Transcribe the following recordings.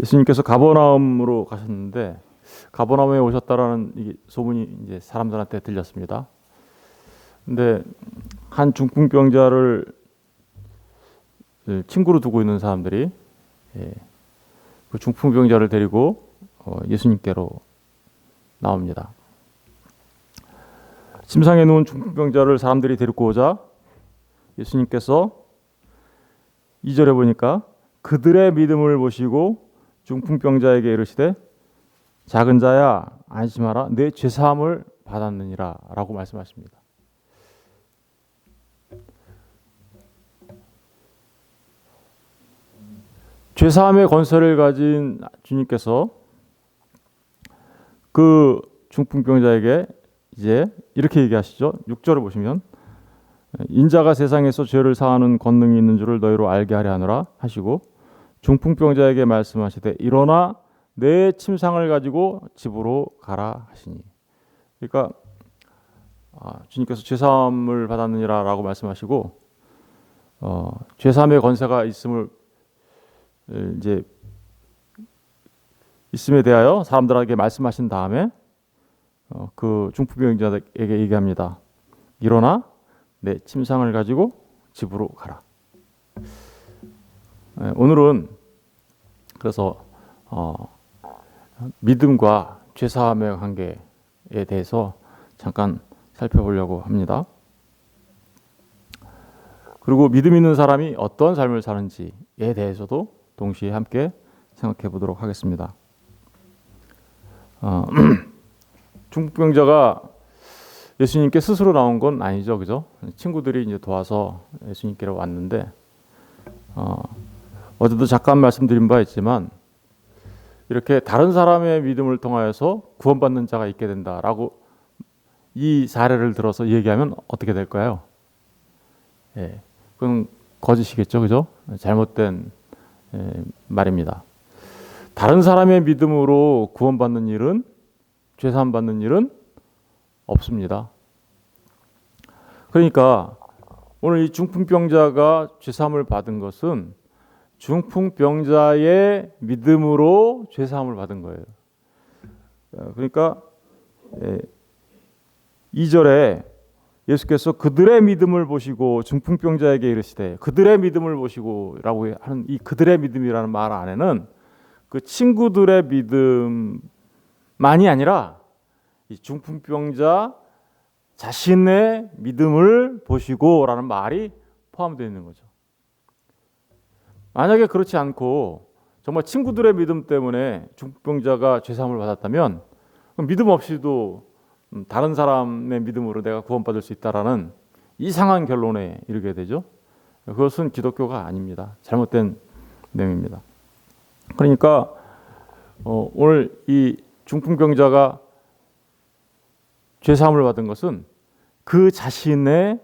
예수님께서 가버나움으로 가셨는데 가버나움에 오셨다라는 이 소문이 이제 사람들한테 들렸습니다. 근데 한 중풍병자를 친구로 두고 있는 사람들이 그 중풍병자를 데리고 예수님께로 나옵니다. 침상에 누운 중풍병자를 사람들이 데리고 오자 예수님께서 2절에 보니까 그들의 믿음을 보시고 중풍병자에게 이르시되 작은 자야 안심하라 내 죄사함을 받았느니라 라고 말씀하십니다. 죄사함의 권세를 가진 주님께서 그 중풍병자에게 이제 이렇게 얘기하시죠. 6절을 보시면 인자가 세상에서 죄를 사하는 권능이 있는 줄을 너희로 알게 하려 하노라 하시고 중풍병자에게 말씀하시되 일어나 내 침상을 가지고 집으로 가라 하시니. 그러니까 주님께서 죄사함을 받았느니라 라고 말씀하시고 죄사함의 권세가 있음을 이제 있음에 대하여 사람들에게 말씀하신 다음에 그 중풍병자에게 얘기합니다. 일어나 내 침상을 가지고 집으로 가라. 오늘은 그래서 믿음과 죄사함의 관계에 대해서 잠깐 살펴보려고 합니다. 그리고 믿음 있는 사람이 어떤 삶을 사는지에 대해서도 동시에 함께 생각해 보도록 하겠습니다. 중풍병자가 예수님께 스스로 나온 건 아니죠, 그죠? 친구들이 이제 도와서 예수님께로 왔는데 어제도 잠깐 말씀드린 바 있지만 이렇게 다른 사람의 믿음을 통하여서 구원받는 자가 있게 된다라고 이 사례를 들어서 얘기하면 어떻게 될까요? 그건 거짓이겠죠, 그죠? 잘못된 말입니다. 다른 사람의 믿음으로 구원받는 일은 죄사함 받는 일은 없습니다. 그러니까 오늘 이 중풍병자가 죄사함을 받은 것은 중풍병자의 믿음으로 죄사함을 받은 거예요. 그러니까 2절에 예수께서 그들의 믿음을 보시고 중풍병자에게 이르시되 그들의 믿음을 보시고 라고 하는 이 그들의 믿음이라는 말 안에는 그 친구들의 믿음만이 아니라 이 중풍병자 자신의 믿음을 보시고 라는 말이 포함되어 있는 거죠. 만약에 그렇지 않고 정말 친구들의 믿음 때문에 중풍병자가 죄사함을 받았다면 믿음 없이도 다른 사람의 믿음으로 내가 구원받을 수 있다라는 이상한 결론에 이르게 되죠. 그것은 기독교가 아닙니다. 잘못된 내용입니다. 그러니까 오늘 이 중풍병자가 죄사함을 받은 것은 그 자신의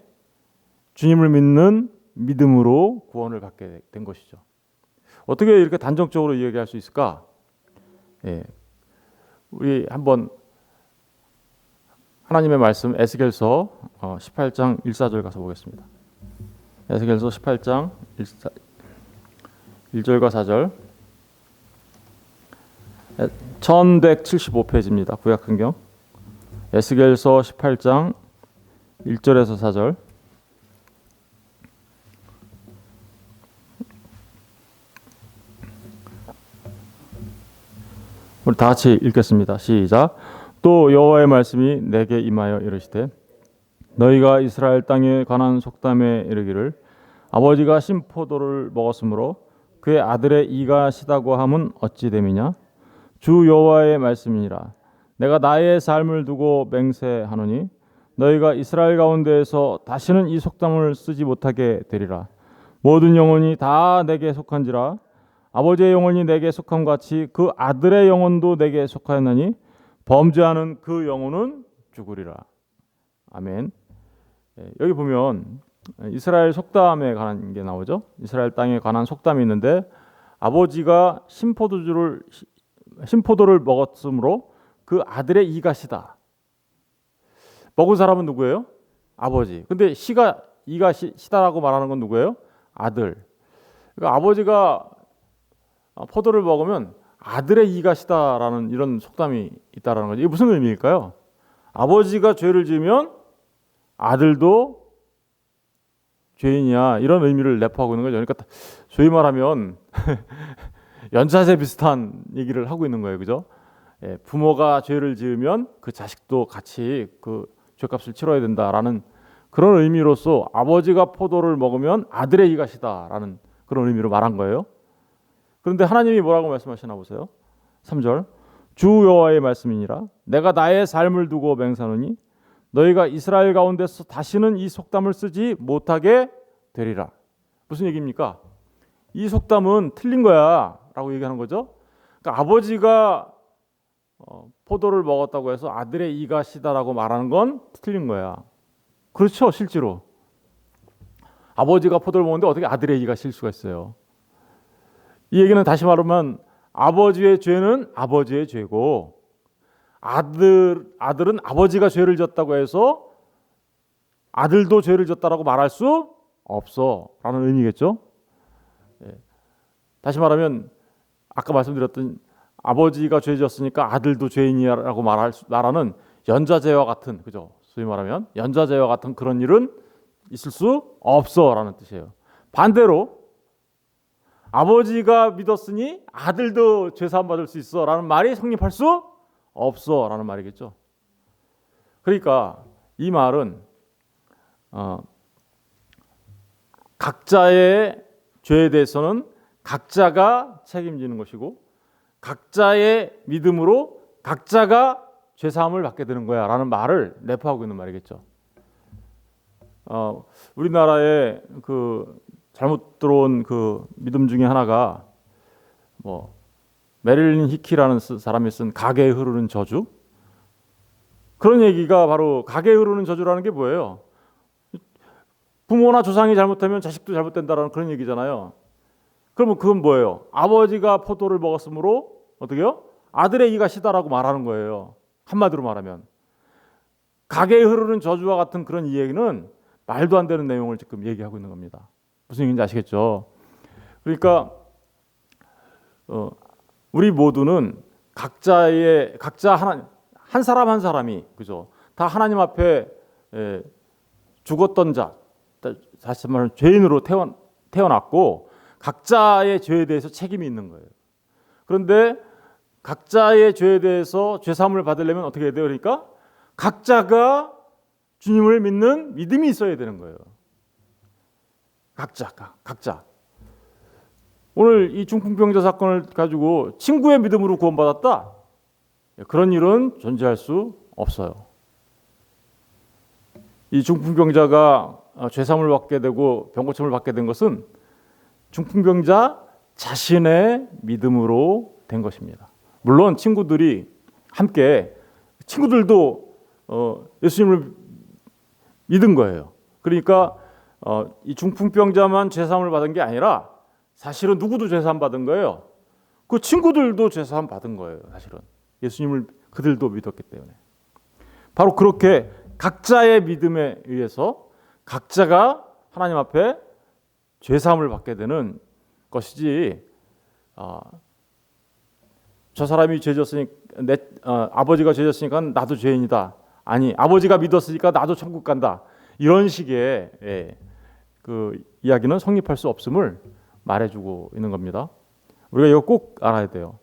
주님을 믿는 믿음으로 구원을 받게 된 것이죠. 어떻게 이렇게 단정적으로 이야기할 수 있을까? 우리 한번 하나님의 말씀 에스겔서 18장 1-4절 가서 보겠습니다. 에스겔서 18장 1절과 4절 1175페이지입니다. 구약성경 에스겔서 18장 1절에서 4절 우리 다 같이 읽겠습니다. 시작. 또 여호와의 말씀이 내게 임하여 이르시되 너희가 이스라엘 땅에 관한 속담에 이르기를 아버지가 신포도를 먹었으므로 그의 아들의 이가 시다고 함은 어찌 됨이냐? 주 여호와의 말씀이니라. 내가 나의 삶을 두고 맹세하노니 너희가 이스라엘 가운데에서 다시는 이 속담을 쓰지 못하게 되리라. 모든 영혼이 다 내게 속한지라. 아버지의 영혼이 내게 속함 같이 그 아들의 영혼도 내게 속하였나니 범죄하는 그 영혼은 죽으리라. 아멘. 여기 보면 이스라엘 속담에 관한 게 나오죠. 이스라엘 땅에 관한 속담이 있는데 아버지가 신포도를 먹었으므로 그 아들의 이가 시다. 먹은 사람은 누구예요? 아버지. 근데 이가 시다라고 말하는 건 누구예요? 아들. 그러니까 아버지가 포도를 먹으면 아들의 이가시다라는 이런 속담이 있다라는 거죠. 이게 무슨 의미일까요? 아버지가 죄를 지으면 아들도 죄인이야, 이런 의미를 내포하고 있는 거죠. 그러니까 소위 말하면 연좌제 비슷한 얘기를 하고 있는 거예요, 그죠? 예, 부모가 죄를 지으면 그 자식도 같이 그 죄값을 치러야 된다라는 그런 의미로서 아버지가 포도를 먹으면 아들의 이가시다라는 그런 의미로 말한 거예요. 그런데 하나님이 뭐라고 말씀하시나 보세요. 3절, 주 여호와의 말씀이니라 내가 나의 삶을 두고 맹세하노니 너희가 이스라엘 가운데서 다시는 이 속담을 쓰지 못하게 되리라. 무슨 얘기입니까? 이 속담은 틀린 거야 라고 얘기하는 거죠. 그러니까 아버지가 포도를 먹었다고 해서 아들의 이가 시다라고 말하는 건 틀린 거야. 그렇죠, 실제로 아버지가 포도를 먹는데 어떻게 아들의 이가 실 수가 있어요? 이 얘기는 다시 말하면 아버지의 죄는 아버지의 죄고 아들은 아버지가 죄를 졌다고 해서 아들도 죄를 졌다라고 말할 수 없어라는 의미겠죠. 다시 말하면 아까 말씀드렸던 아버지가 죄 졌으니까 아들도 죄인이라고 말하는 연좌제와 같은, 그죠? 소위 말하면 연좌제와 같은 그런 일은 있을 수 없어라는 뜻이에요. 반대로 아버지가 믿었으니 아들도 죄사함 받을 수 있어라는 말이 성립할 수 없어라는 말이겠죠. 그러니까 이 말은 각자의 죄에 대해서는 각자가 책임지는 것이고 각자의 믿음으로 각자가 죄사함을 받게 되는 거야 라는 말을 내포하고 있는 말이겠죠. 우리나라에 그 잘못 들어온 그 믿음 중에 하나가 뭐 메릴린 히키라는 사람이 쓴 가게에 흐르는 저주, 그런 얘기가 바로 가게에 흐르는 저주라는 게 뭐예요? 부모나 조상이 잘못하면 자식도 잘못된다라는 그런 얘기잖아요. 그러면 그건 뭐예요? 아버지가 포도를 먹었으므로 어떻게요? 아들의 이가 시다라고 말하는 거예요. 한마디로 말하면 가게에 흐르는 저주와 같은 그런 이야기는 말도 안 되는 내용을 지금 얘기하고 있는 겁니다. 무슨 얘기인지 아시겠죠? 그러니까 우리 모두는 각자 한 사람 한 사람이, 그죠? 다 하나님 앞에 죽었던 자, 다시 말하면 죄인으로 태어났고 각자의 죄에 대해서 책임이 있는 거예요. 그런데 각자의 죄에 대해서 죄사함을 받으려면 어떻게 해야 돼요? 그러니까 각자가 주님을 믿는 믿음이 있어야 되는 거예요. 각자. 오늘 이 중풍병자 사건을 가지고 친구의 믿음으로 구원받았다, 그런 일은 존재할 수 없어요. 이 중풍병자가 죄사함을 받게 되고 병고침을 받게 된 것은 중풍병자 자신의 믿음으로 된 것입니다. 물론 친구들이 함께, 친구들도 예수님을 믿은 거예요. 그러니까 이 중풍병자만 죄사함을 받은 게 아니라 사실은 누구도 죄사함 받은 거예요. 그 친구들도 죄사함 받은 거예요. 사실은 예수님을 그들도 믿었기 때문에. 바로 그렇게 각자의 믿음에 의해서 각자가 하나님 앞에 죄사함을 받게 되는 것이지, 저 사람이 죄졌으니까 아버지가 죄졌으니까 나도 죄인이다, 아니 아버지가 믿었으니까 나도 천국 간다, 이런 식의 그 이야기는 성립할 수 없음을 말해주고 있는 겁니다. 우리가 이거 꼭 알아야 돼요.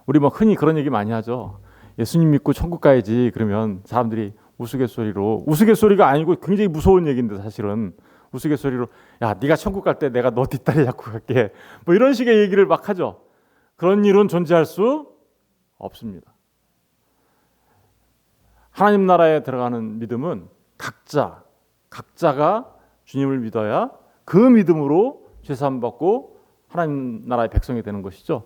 우리 뭐 흔히 그런 얘기 많이 하죠. 예수님 믿고 천국 가야지. 그러면 사람들이 우스갯소리가 아니고 굉장히 무서운 얘기인데, 사실은 우스갯소리로 야, 네가 천국 갈 때 내가 너 뒷다리 잡고 갈게, 뭐 이런 식의 얘기를 막 하죠. 그런 일은 존재할 수 없습니다. 하나님 나라에 들어가는 믿음은 각자가 주님을 믿어야 그 믿음으로 죄사함 받고 하나님 나라의 백성이 되는 것이죠.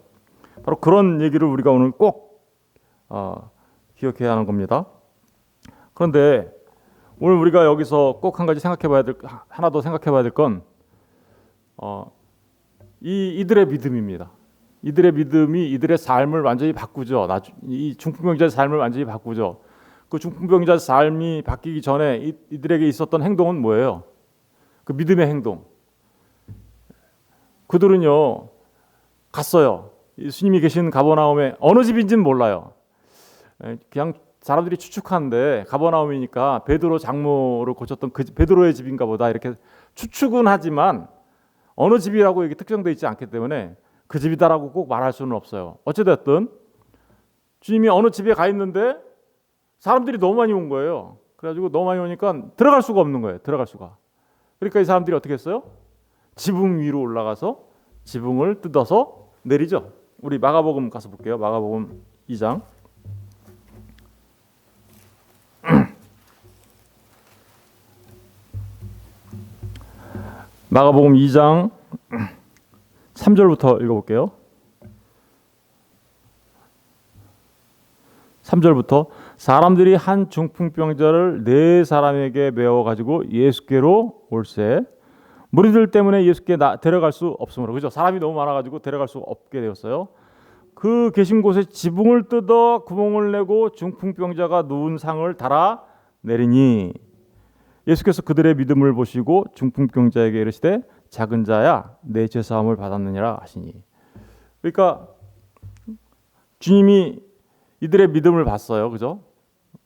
바로 그런 얘기를 우리가 오늘 꼭 기억해야 하는 겁니다. 그런데 오늘 우리가 여기서 꼭 한 가지 하나 더 생각해봐야 될 건 이들의 믿음입니다. 이들의 믿음이 이들의 삶을 완전히 바꾸죠. 이 중풍병자의 삶을 완전히 바꾸죠. 그 중풍병자의 삶이 바뀌기 전에 이들에게 있었던 행동은 뭐예요? 그 믿음의 행동. 그들은요, 갔어요. 예수님이 계신 가버나움에 어느 집인지는 몰라요. 그냥 사람들이 추측하는데 가버나움이니까 베드로 장모를 고쳤던 그 베드로의 집인가 보다 이렇게 추측은 하지만 어느 집이라고 이게 특정되어 있지 않기 때문에 그 집이다라고 꼭 말할 수는 없어요. 어찌됐든 주님이 어느 집에 가 있는데 사람들이 너무 많이 온 거예요. 그래가지고 너무 많이 오니까 들어갈 수가 없는 거예요. 들어갈 수가. 그러니까 이 사람들이 어떻게 했어요? 지붕 위로 올라가서 지붕을 뜯어서 내리죠. 우리 마가복음 가서 볼게요. 마가복음 2장. 마가복음 2장 3절부터 읽어볼게요. 3절부터 사람들이 한 중풍병자를 네 사람에게 메워 가지고 예수께로 올세 무리들 때문에 예수께 데려갈 수 없으므로 그죠? 사람이 너무 많아가지고 데려갈 수 없게 되었어요. 그 계신 곳에 지붕을 뜯어 구멍을 내고 중풍병자가 누운 상을 달아 내리니 예수께서 그들의 믿음을 보시고 중풍병자에게 이르시되 작은 자야 내 죄사함을 받았느니라 하시니. 그러니까 주님이 이들의 믿음을 봤어요. 그죠?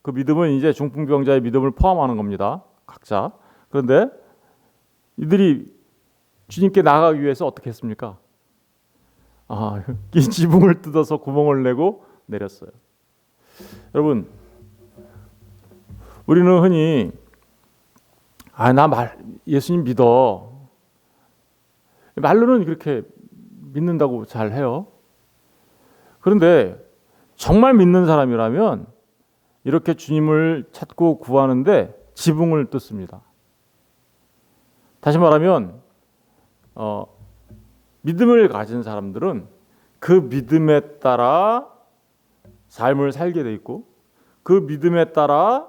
그 믿음은 이제 중풍병자의 믿음을 포함하는 겁니다. 각자. 그런데 이들이 주님께 나아가기 위해서 어떻게 했습니까? 이 지붕을 뜯어서 구멍을 내고 내렸어요. 여러분, 우리는 흔히 예수님 믿어. 말로는 그렇게 믿는다고 잘 해요. 그런데 정말 믿는 사람이라면 이렇게 주님을 찾고 구하는데 지붕을 뜯습니다. 다시 말하면 믿음을 가진 사람들은 그 믿음에 따라 삶을 살게 돼 있고 그 믿음에 따라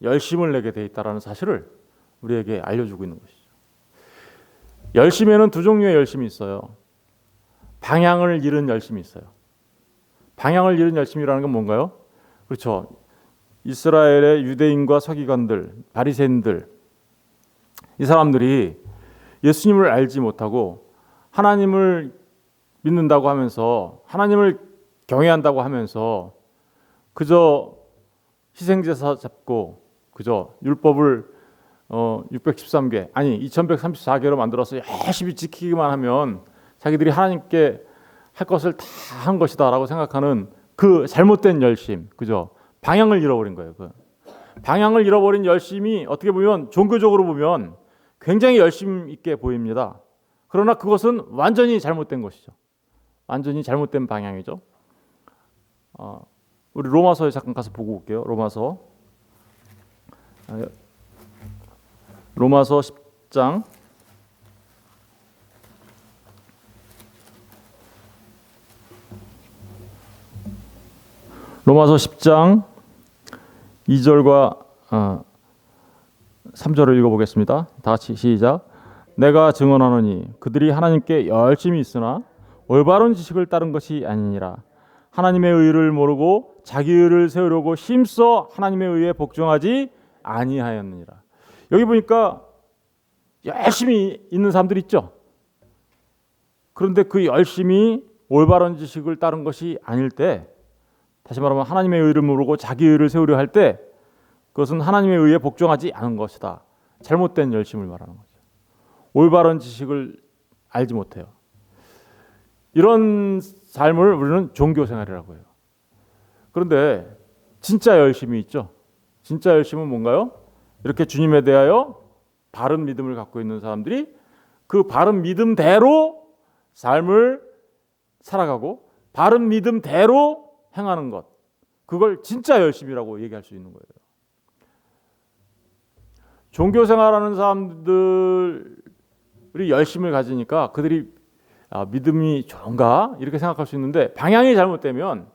열심을 내게 돼 있다는 사실을 우리에게 알려주고 있는 것이죠. 열심에는 두 종류의 열심이 있어요. 방향을 잃은 열심이 있어요. 방향을 잃은 열심이라는 건 뭔가요? 그렇죠. 이스라엘의 유대인과 서기관들, 바리새인들 이 사람들이 예수님을 알지 못하고 하나님을 믿는다고 하면서 하나님을 경외한다고 하면서 그저 희생제사 잡고 그저 율법을 613개 아니 2134개로 만들어서 열심히 지키기만 하면 자기들이 하나님께 할 것을 다 한 것이다라고 생각하는 그 잘못된 열심, 그죠? 방향을 잃어버린 거예요. 그 방향을 잃어버린 열심이 어떻게 보면 종교적으로 보면 굉장히 열심 있게 보입니다. 그러나 그것은 완전히 잘못된 것이죠. 완전히 잘못된 방향이죠. 우리 로마서에 잠깐 가서 보고 올게요. 로마서 10장 로마서 10장 2절과 3절을 읽어보겠습니다. 다 같이 시작. 내가 증언하노니 그들이 하나님께 열심히 있으나 올바른 지식을 따른 것이 아니니라. 하나님의 의를 모르고 자기 의를 세우려고 힘써 하나님의 의에 복종하지 아니하였느니라. 여기 보니까 열심히 있는 사람들 있죠. 그런데 그 열심이 올바른 지식을 따른 것이 아닐 때, 다시 말하면 하나님의 의를 모르고 자기 의를 세우려 할 때 그것은 하나님의 의에 복종하지 않은 것이다. 잘못된 열심을 말하는 거죠. 올바른 지식을 알지 못해요. 이런 삶을 우리는 종교생활이라고 해요. 그런데 진짜 열심이 있죠. 진짜 열심은 뭔가요? 이렇게 주님에 대하여 바른 믿음을 갖고 있는 사람들이 그 바른 믿음대로 삶을 살아가고 바른 믿음대로 행하는 것, 그걸 진짜 열심이라고 얘기할 수 있는 거예요. 종교생활하는 사람들이 열심을 가지니까 그들이 믿음이 좋은가 이렇게 생각할 수 있는데 방향이 잘못되면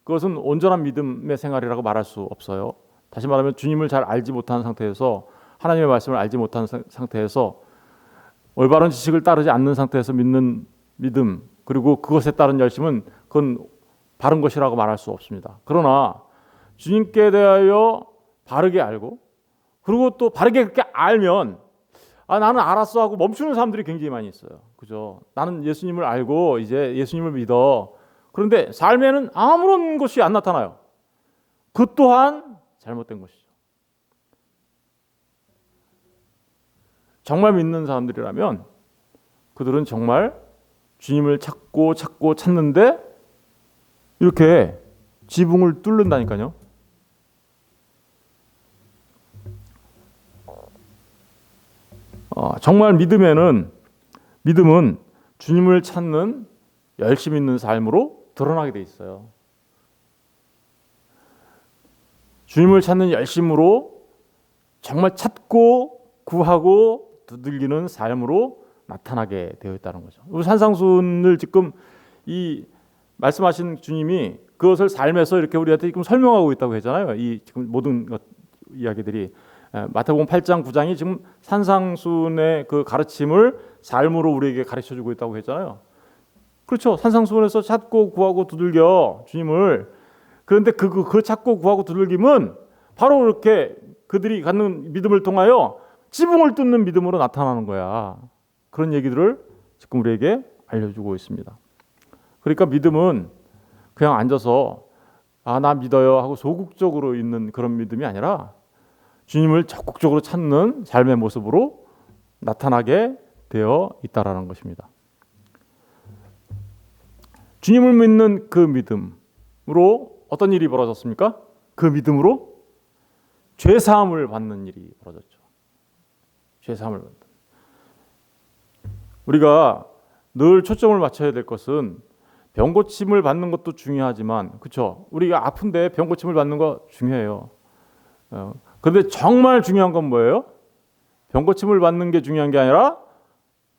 그것은 온전한 믿음의 생활이라고 말할 수 없어요. 다시 말하면 주님을 잘 알지 못하는 상태에서 하나님의 말씀을 알지 못하는 상태에서 올바른 지식을 따르지 않는 상태에서 믿는 믿음 그리고 그것에 따른 열심은 그건 바른 것이라고 말할 수 없습니다. 그러나 주님께 대하여 바르게 알고 그리고 또 바르게 그렇게 알면 나는 알았어 하고 멈추는 사람들이 굉장히 많이 있어요. 그죠? 나는 예수님을 알고 이제 예수님을 믿어. 그런데 삶에는 아무런 것이 안 나타나요. 그 또한 잘못된 것이죠. 정말 믿는 사람들이라면 그들은 정말 주님을 찾고 찾는데 이렇게 지붕을 뚫는다니까요. 정말 믿음은 주님을 찾는 열심히 있는 삶으로 드러나게 돼 있어요. 주님을 찾는 열심으로 정말 찾고 구하고 두들기는 삶으로 나타나게 되어 있다는 거죠. 우리 산상순을 지금 이 말씀하신 주님이 그것을 삶에서 이렇게 우리한테 지금 설명하고 있다고 했잖아요. 이 지금 모든 이야기들이 마태복음 8장 9장이 지금 산상순의 그 가르침을 삶으로 우리에게 가르쳐주고 있다고 했잖아요. 그렇죠. 산상순에서 찾고 구하고 두들겨 주님을. 그런데 그 찾고 구하고 두들김은 바로 이렇게 그들이 갖는 믿음을 통하여 지붕을 뚫는 믿음으로 나타나는 거야. 그런 얘기들을 지금 우리에게 알려주고 있습니다. 그러니까 믿음은 그냥 앉아서 나 믿어요 하고 소극적으로 있는 그런 믿음이 아니라 주님을 적극적으로 찾는 삶의 모습으로 나타나게 되어 있다라는 것입니다. 주님을 믿는 그 믿음으로 어떤 일이 벌어졌습니까? 그 믿음으로 죄 사함을 받는 일이 벌어졌죠. 죄 사함을 받는. 우리가 늘 초점을 맞춰야 될 것은 병 고침을 받는 것도 중요하지만, 그렇죠? 우리가 아픈데 병 고침을 받는 거 중요해요. 그런데 정말 중요한 건 뭐예요? 병 고침을 받는 게 중요한 게 아니라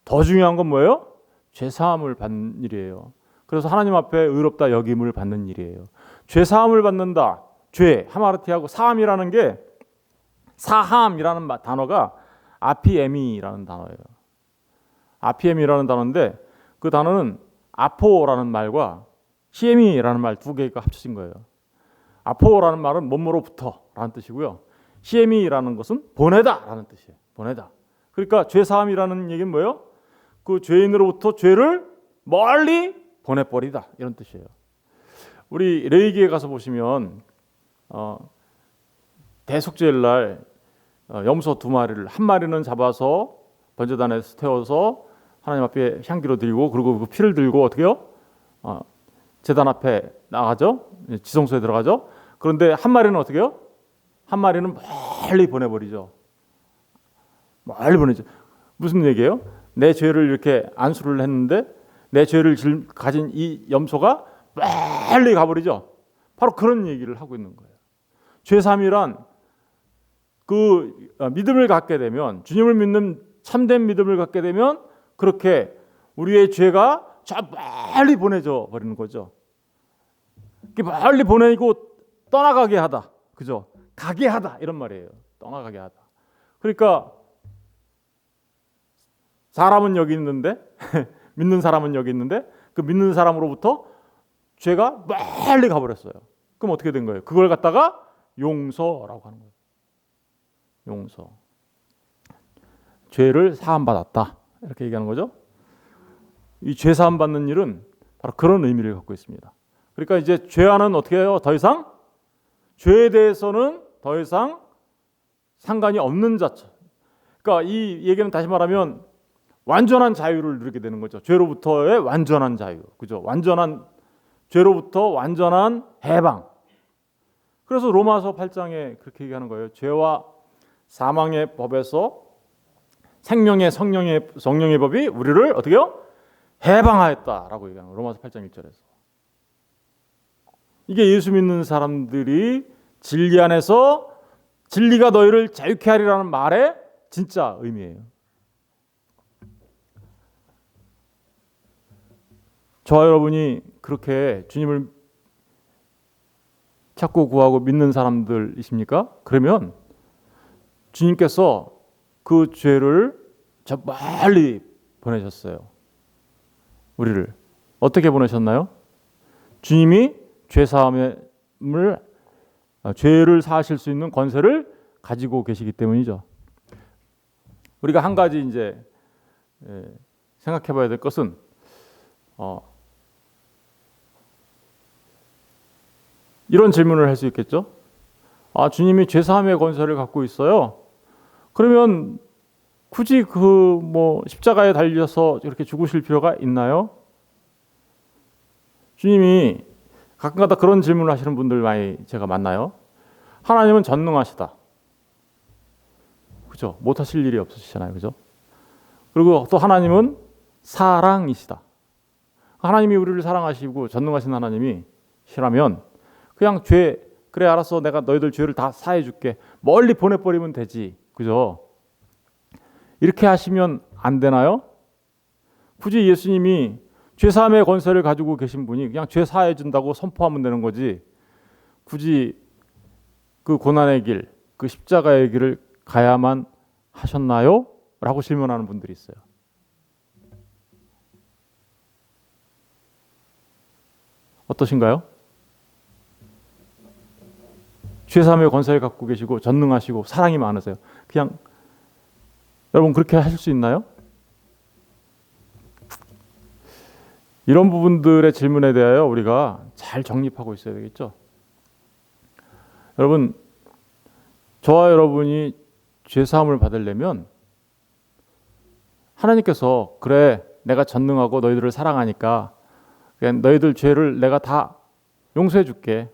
더 중요한 건 뭐예요? 죄 사함을 받는 일이에요. 그래서 하나님 앞에 의롭다 여김을 받는 일이에요. 죄 사함을 받는다. 죄 하마르티하고 사함이라는 게, 사함이라는 단어가 아피에미라는 단어예요. 아피에미라는 단어인데 그 단어는 아포라는 말과 시에미라는 말 두 개가 합쳐진 거예요. 아포라는 말은 뭐뭐로부터라는 뜻이고요. 시에미라는 것은 보내다라는 뜻이에요. 보내다. 그러니까 죄 사함이라는 얘기는 뭐예요? 그 죄인으로부터 죄를 멀리 보내버리다, 이런 뜻이에요. 우리 레위기에 가서 보시면 대속죄일 날 염소 2마리를, 한 마리는 잡아서 번제단에 태워서 하나님 앞에 향기로 드리고, 그리고 그 피를 들고 어떻게요? 제단 앞에 나가죠. 지성소에 들어가죠. 그런데 한 마리는 어떻게요? 한 마리는 멀리 보내버리죠. 멀리 보내죠. 무슨 얘기예요? 내 죄를 이렇게 안수를 했는데 내 죄를 가진 이 염소가 멀리 가버리죠. 바로 그런 얘기를 하고 있는 거예요. 죄삼이란 그 믿음을 갖게 되면, 주님을 믿는 참된 믿음을 갖게 되면 그렇게 우리의 죄가 저 멀리 보내져 버리는 거죠. 멀리 보내고 떠나가게 하다, 그죠? 가게 하다, 이런 말이에요. 떠나가게 하다. 그러니까 사람은 여기 있는데 믿는 사람은 여기 있는데 그 믿는 사람으로부터 죄가 멀리 가버렸어요. 그럼 어떻게 된 거예요? 그걸 갖다가 용서라고 하는 거예요. 용서. 죄를 사함받았다, 이렇게 얘기하는 거죠. 이 죄 사함받는 일은 바로 그런 의미를 갖고 있습니다. 그러니까 이제 죄와는 어떻게 해요? 더 이상 죄에 대해서는 더 이상 상관이 없는 자체. 그러니까 이 얘기는 다시 말하면 완전한 자유를 누리게 되는 거죠. 죄로부터의 완전한 자유, 그죠? 완전한 죄로부터 완전한 해방. 그래서 로마서 8장에 그렇게 얘기하는 거예요. 죄와 사망의 법에서 생명의 성령의 법이 우리를 어떻게요? 해방하였다라고 얘기하는 거예요. 로마서 8장 1절에서. 이게 예수 믿는 사람들이 진리 안에서 진리가 너희를 자유케 하리라는 말의 진짜 의미예요. 저와 여러분이 그렇게 주님을 찾고 구하고 믿는 사람들이십니까? 그러면 주님께서 그 죄를 저 멀리 보내셨어요. 우리를 어떻게 보내셨나요? 주님이 죄를 사하실 수 있는 권세를 가지고 계시기 때문이죠. 우리가 한 가지 이제 생각해봐야 될 것은 이런 질문을 할 수 있겠죠. 아, 주님이 죄사함의 권세를 갖고 있어요. 그러면 굳이 십자가에 달려서 이렇게 죽으실 필요가 있나요? 주님이 가끔가다 그런 질문을 하시는 분들 많이 제가 만나요. 하나님은 전능하시다. 그죠? 못하실 일이 없으시잖아요. 그죠? 그리고 또 하나님은 사랑이시다. 하나님이 우리를 사랑하시고 전능하신 하나님이시라면 그냥 그래 알았어, 내가 너희들 죄를 다 사해 줄게, 멀리 보내버리면 되지. 그죠? 이렇게 하시면 안 되나요? 굳이 예수님이 죄사함의 권세를 가지고 계신 분이 그냥 죄 사해 준다고 선포하면 되는 거지, 굳이 그 고난의 길, 그 십자가의 길을 가야만 하셨나요? 라고 질문하는 분들이 있어요. 어떠신가요? 죄사함의 권세를 갖고 계시고 전능하시고 사랑이 많으세요. 그냥 여러분 그렇게 하실 수 있나요? 이런 부분들의 질문에 대하여 우리가 잘 정립하고 있어야 되겠죠. 여러분, 저와 여러분이 죄사함을 받으려면 하나님께서 그래, 내가 전능하고 너희들을 사랑하니까 그냥 너희들 죄를 내가 다 용서해 줄게.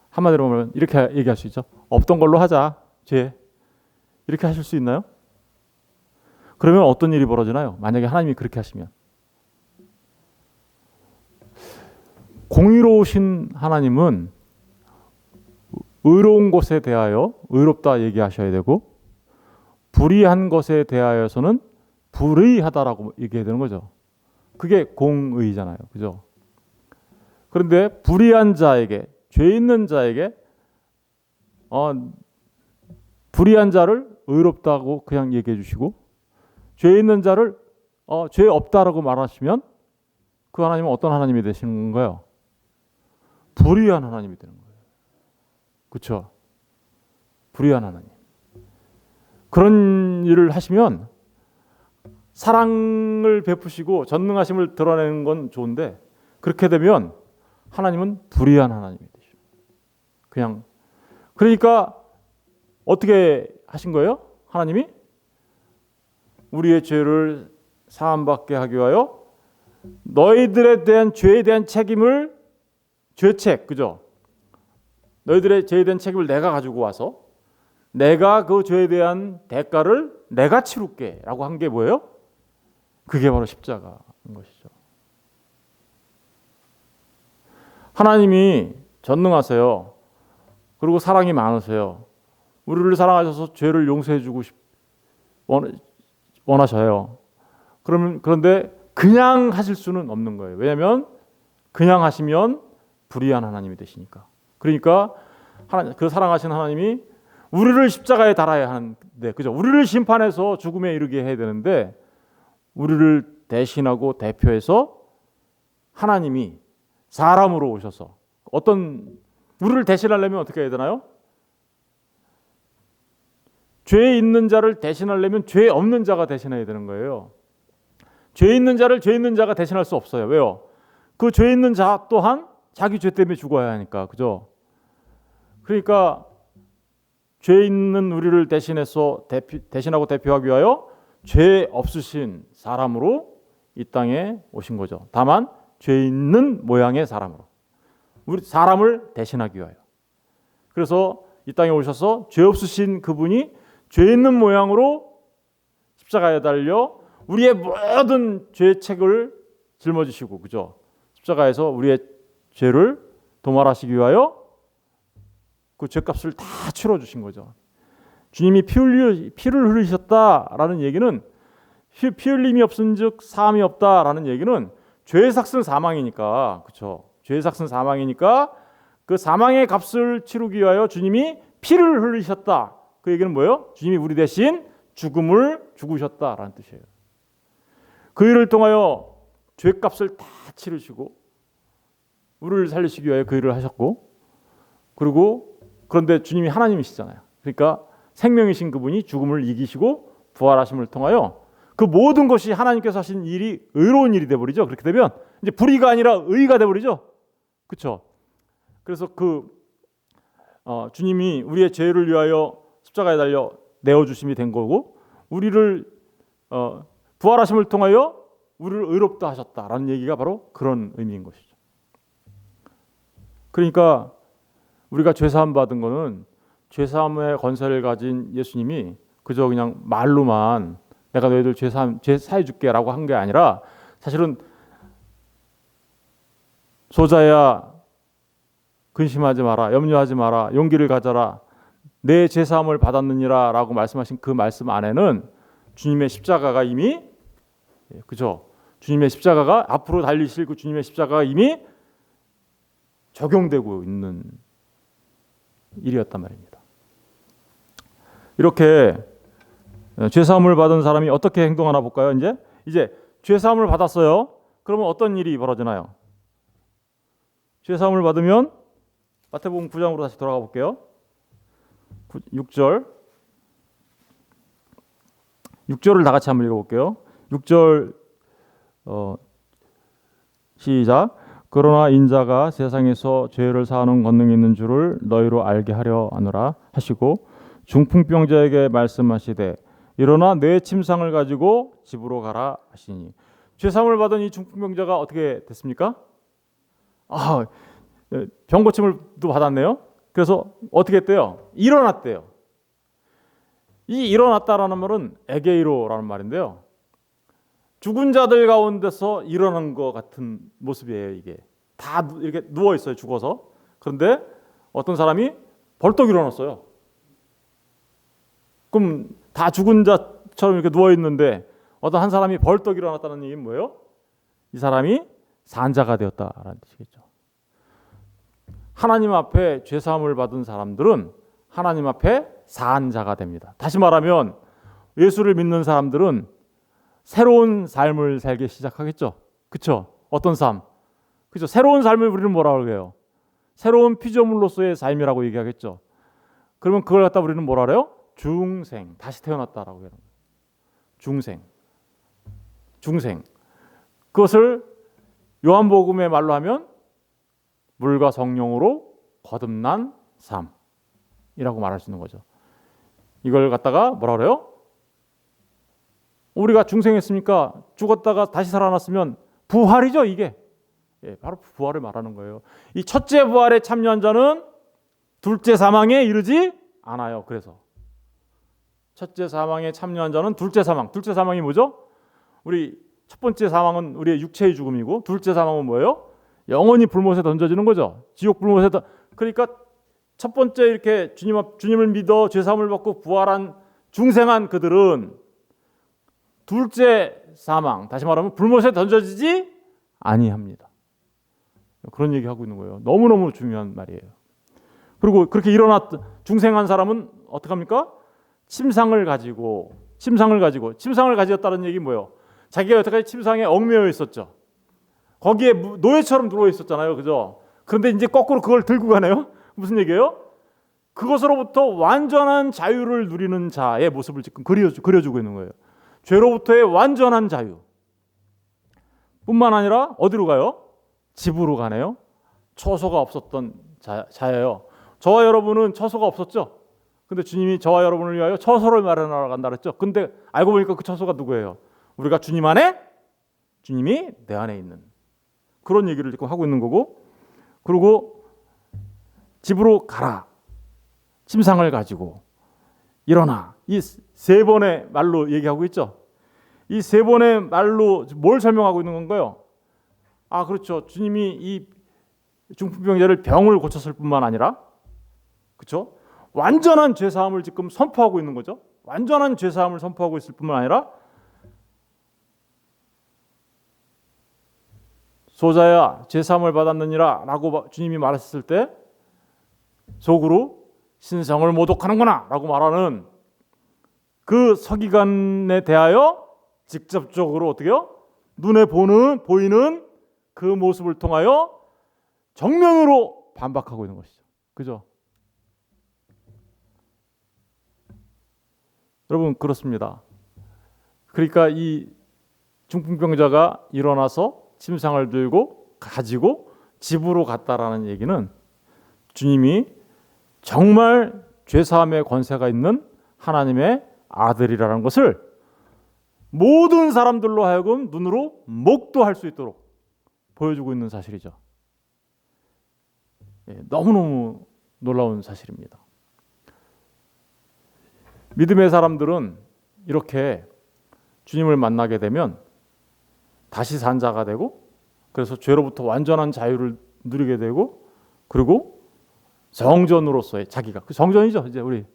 한마디로 보면 이렇게 얘기할 수 있죠. 없던 걸로 하자, 죄. 이렇게 하실 수 있나요? 그러면 어떤 일이 벌어지나요? 만약에 하나님이 그렇게 하시면. 공의로우신 하나님은 의로운 것에 대하여 의롭다 얘기하셔야 되고, 불의한 것에 대하여서는 불의하다라고 얘기해야 되는 거죠. 그게 공의잖아요. 그죠? 그런데 불의한 자에게, 죄 있는 자에게 불의한 자를 의롭다고 그냥 얘기해 주시고, 죄 있는 자를 죄 없다라고 말하시면 그 하나님은 어떤 하나님이 되시는 건가요? 불의한 하나님이 되는 거예요. 그렇죠? 불의한 하나님. 그런 일을 하시면 사랑을 베푸시고 전능하심을 드러내는 건 좋은데, 그렇게 되면 하나님은 불의한 하나님이 되죠. 그냥 그러니까 어떻게 하신 거예요? 하나님이 우리의 죄를 사함받게 하기 위하여 너희들에 대한 죄에 대한 책임을, 죄책, 그죠? 너희들의 죄에 대한 책임을 내가 가지고 와서 내가 그 죄에 대한 대가를 내가 치룰게 라고 한 게 뭐예요? 그게 바로 십자가인 것이죠. 하나님이 전능하세요. 그리고 사랑이 많으세요. 우리를 사랑하셔서 죄를 용서해 주고 원하셔요. 그런데 그냥 하실 수는 없는 거예요. 왜냐하면 그냥 하시면 불의한 하나님이 되시니까. 그러니까 그 사랑하신 하나님이 우리를 십자가에 달아야 하는데, 그죠? 우리를 심판해서 죽음에 이르게 해야 되는데, 우리를 대신하고 대표해서 하나님이 사람으로 오셔서 우리를 대신하려면 어떻게 해야 되나요? 죄 있는 자를 대신하려면 죄 없는 자가 대신해야 되는 거예요. 죄 있는 자를 죄 있는 자가 대신할 수 없어요. 왜요? 그 죄 있는 자 또한 자기 죄 때문에 죽어야 하니까. 그죠? 그러니까 죄 있는 우리를 대신하고 대표하기 위하여 죄 없으신 사람으로 이 땅에 오신 거죠. 다만 죄 있는 모양의 사람으로, 우리 사람을 대신하기 위하여. 그래서 이 땅에 오셔서 죄 없으신 그분이 죄 있는 모양으로 십자가에 달려 우리의 모든 죄의 책을 짊어지시고, 그죠? 십자가에서 우리의 죄를 도말하시기 위하여 그 죄값을 다 치러주신 거죠. 주님이 피를 흘리셨다라는 얘기는, 피 흘림이 없은즉 사함이 없다라는 얘기는 죄의 삭은 사망이니까, 그렇죠? 죄의 삭은 사망이니까 그 사망의 값을 치르기 위하여 주님이 피를 흘리셨다. 그 얘기는 뭐예요? 주님이 우리 대신 죽으셨다라는 뜻이에요. 그 일을 통하여 죄값을 다 치르시고 우리를 살리시기 위하여 그 일을 하셨고, 그런데 주님이 하나님이시잖아요. 그러니까 생명이신 그분이 죽음을 이기시고 부활하심을 통하여 그 모든 것이 하나님께서 하신 일이 의로운 일이 되어버리죠. 그렇게 되면 이제 불의가 아니라 의가 되어버리죠. 그렇죠? 그래서 주님이 우리의 죄를 위하여 십자가에 달려 내어주심이 된 거고, 우리를 부활하심을 통하여 우리를 의롭다 하셨다라는 얘기가 바로 그런 의미인 것이죠. 그러니까 우리가 죄사함 받은 거는 죄사함의 권세를 가진 예수님이 그저 그냥 말로만 내가 너희들 죄 사해 줄게라고 한 게 아니라, 사실은 소자야 근심하지 마라, 염려하지 마라, 용기를 가져라, 내 죄사함을 받았느니라 라고 말씀하신 그 말씀 안에는 주님의 십자가가 이미, 그죠? 주님의 십자가가, 앞으로 달리실 그 주님의 십자가가 이미 적용되고 있는 일이었단 말입니다. 이렇게 죄사함을 받은 사람이 어떻게 행동하나 볼까요? 이제 죄사함을 받았어요. 그러면 어떤 일이 벌어지나요? 죄사함을 받으면 마태복음 9장으로 다시 돌아가 볼게요. 6절을 다 같이 한번 읽어볼게요. 6절 시작. 그러나 인자가 세상에서 죄를 사하는 권능이 있는 줄을 너희로 알게 하려 하노라 하시고, 중풍병자에게 말씀하시되 일어나 내 침상을 가지고 집으로 가라 하시니. 죄사함을 받은 이 중풍병자가 어떻게 됐습니까? 병고침을도 받았네요. 그래서 어떻게 했대요? 일어났대요. 이 일어났다라는 말은 에게이로라는 말인데요. 죽은 자들 가운데서 일어난 것 같은 모습이에요. 이게 다 이렇게 누워 있어요, 죽어서. 그런데 어떤 사람이 벌떡 일어났어요. 그럼 다 죽은 자처럼 이렇게 누워 있는데 어떤 한 사람이 벌떡 일어났다는 얘기는 뭐예요? 이 사람이 산자가 되었다라는 뜻이겠죠. 하나님 앞에 죄사함을 받은 사람들은 하나님 앞에 산 자가 됩니다. 다시 말하면 예수를 믿는 사람들은 새로운 삶을 살기 시작하겠죠. 그렇죠? 어떤 삶? 그렇죠? 새로운 삶을 우리는 뭐라고 해요? 새로운 피조물로서의 삶이라고 얘기하겠죠. 그러면 그걸 갖다 우리는 뭐라 그래요? 중생, 다시 태어났다라고 해요. 중생. 그것을 요한복음의 말로 하면 물과 성령으로 거듭난 삶이라고 말할 수 있는 거죠. 이걸 갖다가 뭐라 그래요? 우리가 중생했으니까 죽었다가 다시 살아났으면 부활이죠, 이게. 바로 부활을 말하는 거예요. 이 첫째 부활에 참여한 자는 둘째 사망에 이르지 않아요. 그래서 첫째 사망에 참여한 자는 둘째 사망이 뭐죠? 우리 첫 번째 사망은 우리의 육체의 죽음이고, 둘째 사망은 뭐예요? 영원히 불못에 던져지는 거죠. 지옥 불못에 그러니까 첫 번째 이렇게 주님을 믿어 죄사함을 받고 부활한 중생한 그들은 둘째 사망, 다시 말하면 불못에 던져지지 아니합니다. 그런 얘기하고 있는 거예요. 너무너무 중요한 말이에요. 그리고 그렇게 중생한 사람은 어떻게 합니까? 침상을 가지었다는 얘기 뭐예요? 자기가 여태까지 침상에 얽매여 있었죠. 거기에 노예처럼 들어와 있었잖아요. 그죠? 그런데 이제 거꾸로 그걸 들고 가네요. 무슨 얘기예요? 그것으로부터 완전한 자유를 누리는 자의 모습을 지금 그려주고 있는 거예요. 죄로부터의 완전한 자유 뿐만 아니라 어디로 가요? 집으로 가네요. 처소가 없었던 자예요. 저와 여러분은 처소가 없었죠. 근데 주님이 저와 여러분을 위하여 처소를 마련하러 간다 그랬죠. 근데 알고 보니까 그 처소가 누구예요? 우리가 주님 안에, 주님이 내 안에 있는 그런 얘기를 지금 하고 있는 거고, 그리고 집으로 가라, 침상을 가지고 일어나, 이 세 번의 말로 얘기하고 있죠. 이 세 번의 말로 뭘 설명하고 있는 건가요? 그렇죠. 주님이 이 중풍병자를 병을 고쳤을 뿐만 아니라, 그렇죠? 완전한 죄사함을 지금 선포하고 있는 거죠. 완전한 죄사함을 선포하고 있을 뿐만 아니라, 소자야 죄사함을 받았느니라 라고 주님이 말했을 때 속으로 신성을 모독하는구나 라고 말하는 그 서기관에 대하여 직접적으로 어떻게요? 눈에 보이는 그 모습을 통하여 정면으로 반박하고 있는 것이죠. 그죠? 여러분, 그렇습니다. 그러니까 이 중풍병자가 일어나서 침상을 들고 가지고 집으로 갔다라는 얘기는 주님이 정말 죄사함의 권세가 있는 하나님의 아들이라는 것을 모든 사람들로 하여금 눈으로 목도할 수 있도록 보여주고 있는 사실이죠. 너무너무 놀라운 사실입니다. 믿음의 사람들은 이렇게 주님을 만나게 되면 다시 산 자가 되고, 그래서 죄로부터 완전한 자유를 누리게 되고, 그리고 성전으로서의 자기가, 그 성전이죠. 이제 우리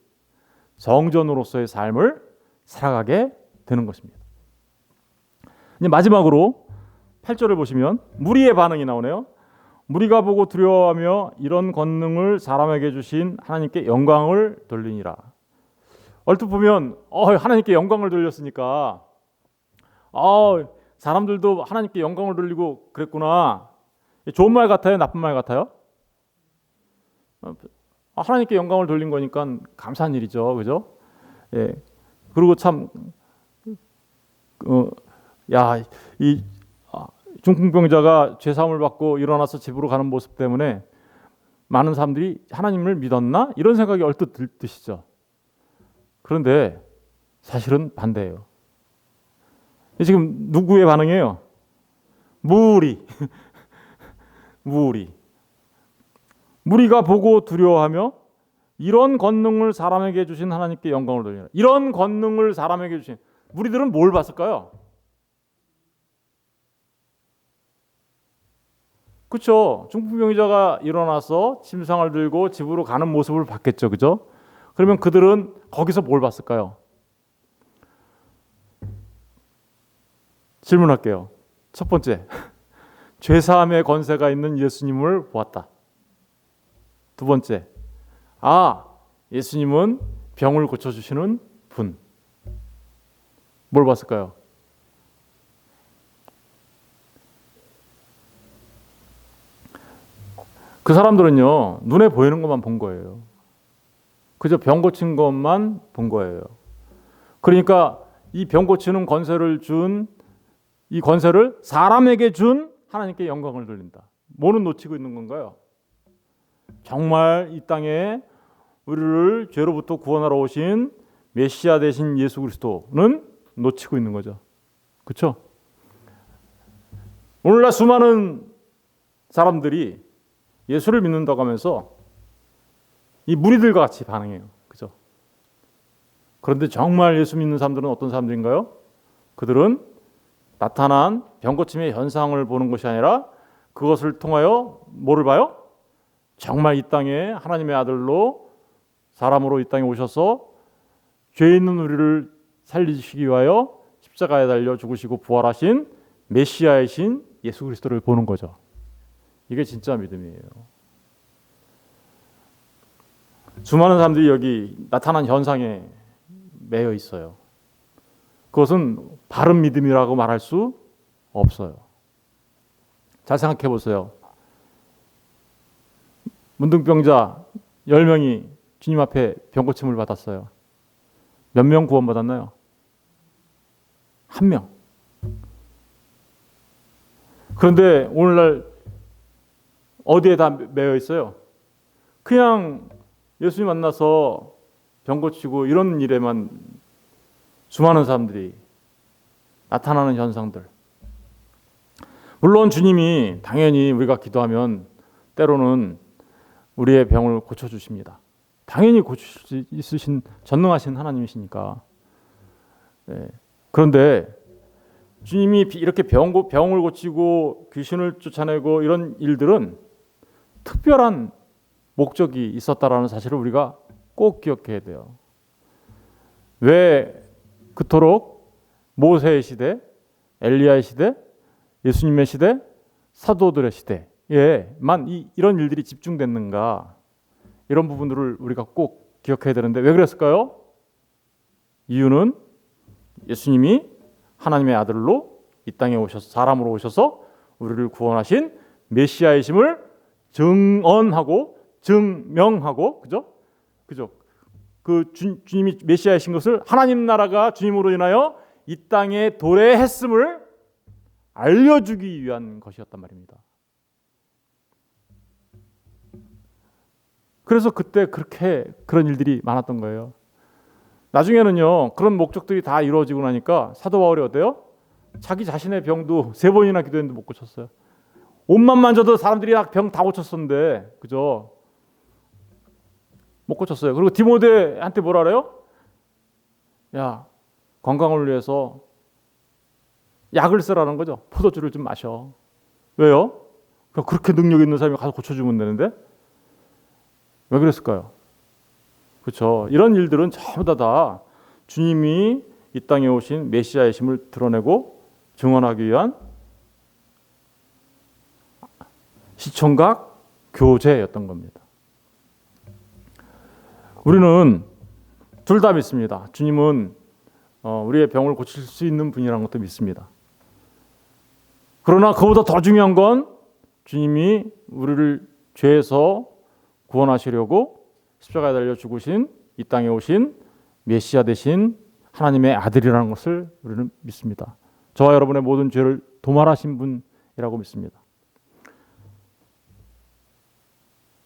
성전으로서의 삶을 살아가게 되는 것입니다. 이제 마지막으로 8절을 보시면 무리의 반응이 나오네요. 무리가 보고 두려워하며 이런 권능을 사람에게 주신 하나님께 영광을 돌리니라. 얼핏 보면 하나님께 영광을 돌렸으니까 사람들도 하나님께 영광을 돌리고 그랬구나. 좋은 말 같아요? 나쁜 말 같아요? 하나님께 영광을 돌린 거니까 감사한 일이죠. 그죠? 예. 그리고 참 이 중풍병자가 죄사함을 받고 일어나서 집으로 가는 모습 때문에 많은 사람들이 하나님을 믿었나? 이런 생각이 얼뜻 드시죠. 그런데 사실은 반대예요. 지금 누구의 반응이에요? 무리가 보고 두려워하며 이런 권능을 사람에게 주신 하나님께 영광을 돌리라. 이런 권능을 사람에게 주신 무리들은 뭘 봤을까요? 그렇죠. 중풍병자가 일어나서 침상을 들고 집으로 가는 모습을 봤겠죠. 그죠? 그러면 그들은 거기서 뭘 봤을까요? 질문할게요. 첫 번째, 죄사함의 권세가 있는 예수님을 보았다. 두 번째, 예수님은 병을 고쳐주시는 분. 뭘 봤을까요? 그 사람들은요, 눈에 보이는 것만 본 거예요. 그저 병 고친 것만 본 거예요. 그러니까 이 병 고치는 권세를 준, 이 권세를 사람에게 준 하나님께 영광을 돌린다. 뭐는 놓치고 있는 건가요? 정말 이 땅에 우리를 죄로부터 구원하러 오신 메시아 되신 예수 그리스도는 놓치고 있는 거죠. 그렇죠? 오늘날 수많은 사람들이 예수를 믿는다고 하면서 이 무리들과 같이 반응해요. 그죠? 그런데 정말 예수 믿는 사람들은 어떤 사람들인가요? 그들은 나타난 병고침의 현상을 보는 것이 아니라 그것을 통하여 뭐를 봐요? 정말 이 땅에 하나님의 아들로 사람으로 이 땅에 오셔서 죄 있는 우리를 살리시기 위하여 십자가에 달려 죽으시고 부활하신 메시아이신 예수 그리스도를 보는 거죠. 이게 진짜 믿음이에요. 수많은 사람들이 여기 나타난 현상에 매여 있어요. 그것은 바른 믿음이라고 말할 수 없어요. 잘 생각해 보세요. 문둥병자 10명이 주님 앞에 병고침을 받았어요. 몇 명 구원받았나요? 1명. 그런데 오늘날 어디에 다 매여 있어요? 그냥 예수님 만나서 병 고치고 이런 일에만 수많은 사람들이 나타나는 현상들. 물론 주님이 당연히 우리가 기도하면 때로는 우리의 병을 고쳐주십니다. 당연히 고칠 수 있으신 전능하신 하나님이시니까. 네. 그런데 주님이 이렇게 병을 고치고 귀신을 쫓아내고 이런 일들은 특별한 목적이 있었다라는 사실을 우리가 꼭 기억해야 돼요. 왜 그토록 모세의 시대, 엘리야의 시대, 예수님의 시대, 사도들의 시대에만 이런 일들이 집중됐는가? 이런 부분들을 우리가 꼭 기억해야 되는데 왜 그랬을까요? 이유는 예수님이 하나님의 아들로 이 땅에 오셔서 사람으로 오셔서 우리를 구원하신 메시아이심을 증언하고 증명하고 그죠? 그 주님이 메시아이신 것을 하나님 나라가 주님으로 인하여 이 땅에 도래했음을 알려주기 위한 것이었단 말입니다. 그래서 그때 그렇게 그런 일들이 많았던 거예요. 나중에는요, 그런 목적들이 다 이루어지고 나니까 사도 바울이 어때요? 자기 자신의 병도 3번이나 기도했는데 못 고쳤어요. 옷만 만져도 사람들이 병 다 고쳤었는데, 그죠? 못 고쳤어요. 그리고 디모데한테 뭐라 그래요? 야, 건강을 위해서 약을 쓰라는 거죠. 포도주를 좀 마셔. 왜요? 그렇게 능력 있는 사람이 가서 고쳐주면 되는데 왜 그랬을까요? 그렇죠. 이런 일들은 전부 다 주님이 이 땅에 오신 메시아의 심을 드러내고 증언하기 위한 시청각 교제였던 겁니다. 우리는 둘 다 믿습니다. 주님은 우리의 병을 고칠 수 있는 분이라는 것도 믿습니다. 그러나 그보다 더 중요한 건 주님이 우리를 죄에서 구원하시려고 십자가에 달려 죽으신 이 땅에 오신 메시아 되신 하나님의 아들이라는 것을 우리는 믿습니다. 저와 여러분의 모든 죄를 도말하신 분이라고 믿습니다.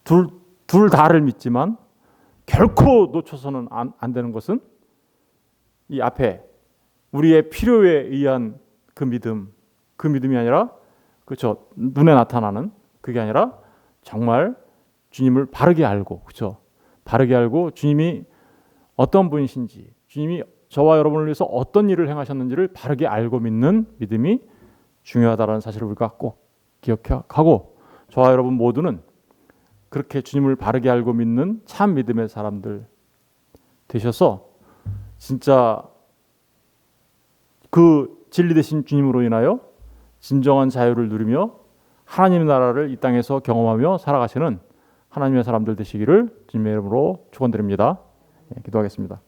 둘 다를 믿지만 결코 놓쳐서는 안 되는 것은 이 앞에 우리의 필요에 의한 그 믿음이 아니라 그렇죠. 눈에 나타나는 그게 아니라 정말 주님을 바르게 알고 그렇죠. 바르게 알고 주님이 어떤 분이신지 주님이 저와 여러분을 위해서 어떤 일을 행하셨는지를 바르게 알고 믿는 믿음이 중요하다는 사실을 우리가 꼭 기억하고 저와 여러분 모두는 그렇게 주님을 바르게 알고 믿는 참 믿음의 사람들 되셔서 진짜 그 진리 되신 주님으로 인하여 진정한 자유를 누리며 하나님의 나라를 이 땅에서 경험하며 살아가시는 하나님의 사람들 되시기를 주님의 이름으로 축원드립니다. 기도하겠습니다.